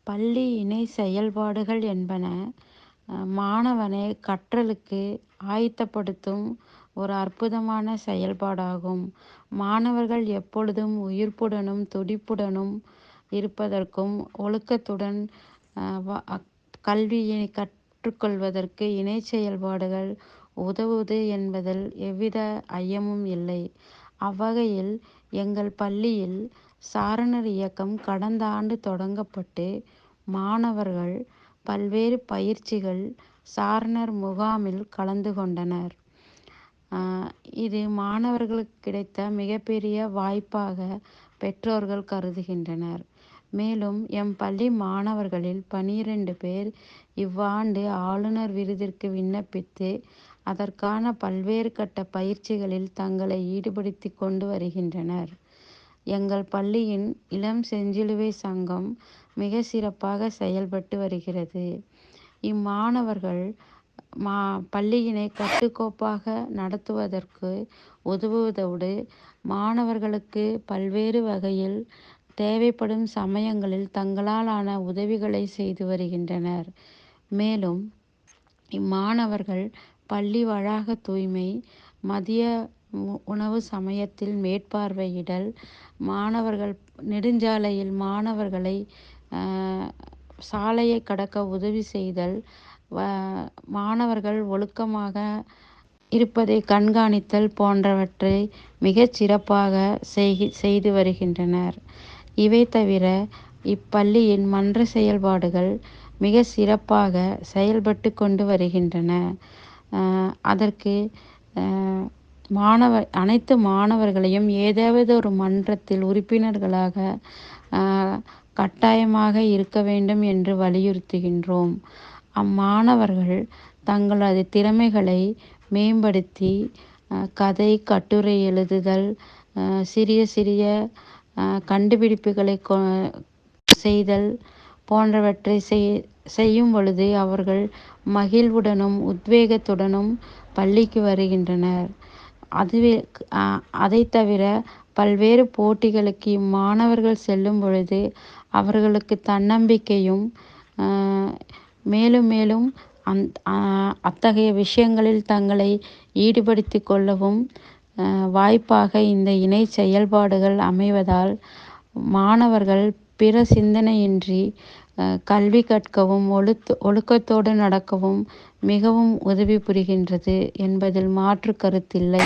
பள்ளி இணை செயல்பாடுகள் என்பன மாணவனை கற்றலுக்கு ஆயத்தப்படுத்தும் ஒரு அற்புதமான செயல்பாடாகும். மாணவர்கள் எப்பொழுதும் உயிர்ப்புடனும் துடிப்புடனும் இருப்பதற்கும் ஒழுக்கத்துடன் கல்வியை கற்றுக்கொள்வதற்கு இணை செயல்பாடுகள் உதவுவது என்பதில் எவ்வித ஐயமும் இல்லை. அவ்வகையில் எங்கள் பள்ளியில் சாரணர் இயக்கம் கடந்த ஆண்டு தொடங்கப்பட்டு மாணவர்கள் பல்வேறு பயிற்சிகள் சாரணர் முகாமில் கலந்து கொண்டனர். இது மாணவர்களுக்கு கிடைத்த மிகப்பெரிய வாய்ப்பாக பெற்றோர்கள் கருதுகின்றனர். மேலும் எம் பள்ளி மாணவர்களில் 12 பேர் இவ்வாண்டு ஆளுநர் விருதிற்கு விண்ணப்பித்து அதற்கான பல்வேறு கட்ட பயிற்சிகளில் தங்களை ஈடுபடுத்தி கொண்டு வருகின்றனர். எங்கள் பள்ளியின் இளம் செஞ்சிலுவை சங்கம் மிக சிறப்பாக செயல்பட்டு வருகிறது. இம்மாணவர்கள் பள்ளியினை கட்டுக்கோப்பாக நடத்துவதற்கு உதவுவதோடு மாணவர்களுக்கு பல்வேறு வகையில் தேவைப்படும் சமயங்களில் தங்களால் ஆன உதவிகளை செய்து வருகின்றனர். மேலும் இம்மாணவர்கள் பள்ளி வளாக தூய்மை, மதிய உணவு சமயத்தில் மேற்பார்வையிடல், மாணவர்கள் நெடுஞ்சாலையில் மாணவர்களை சாலையை கடக்க உதவி செய்தல், மாணவர்கள் ஒழுக்கமாக இருப்பதை கண்காணித்தல் போன்றவற்றை மிகச் சிறப்பாக செய்து வருகின்றனர். இவை தவிர இப்பள்ளியின் மன்ற செயல்பாடுகள் மிக சிறப்பாக செயல்பட்டு கொண்டு வருகின்றன. அதற்கு அனைத்து மாணவர்களையும் ஏதாவது ஒரு மன்றத்தில் உறுப்பினர்களாக கட்டாயமாக இருக்க வேண்டும் என்று வலியுறுத்துகின்றோம். அம்மாணவர்கள் தங்களது திறமைகளை மேம்படுத்தி கதை, கட்டுரை எழுதுதல், சிறிய சிறிய கண்டுபிடிப்புகளை செய்தல் போன்றவற்றை செய்யும் பொழுது அவர்கள் மகிழ்வுடனும் உத்வேகத்துடனும் பள்ளிக்கு வருகின்றனர். அதை தவிர பல்வேறு போட்டிகளுக்கு இம்மாணவர்கள் செல்லும் பொழுது அவர்களுக்கு தன்னம்பிக்கையும் மேலும் மேலும் அத்தகைய விஷயங்களில் தங்களை ஈடுபடுத்தி கொள்ளவும் வாய்ப்பாக இந்த இணை செயல்பாடுகள் அமைவதால் மாணவர்கள் பிற சிந்தனையின்றி கல்வி கற்கவும் ஒழுக்கத்தோடு நடக்கவும் மிகவும் உதவி புரிகின்றது என்பதில் மாற்று கருத்தில்லை.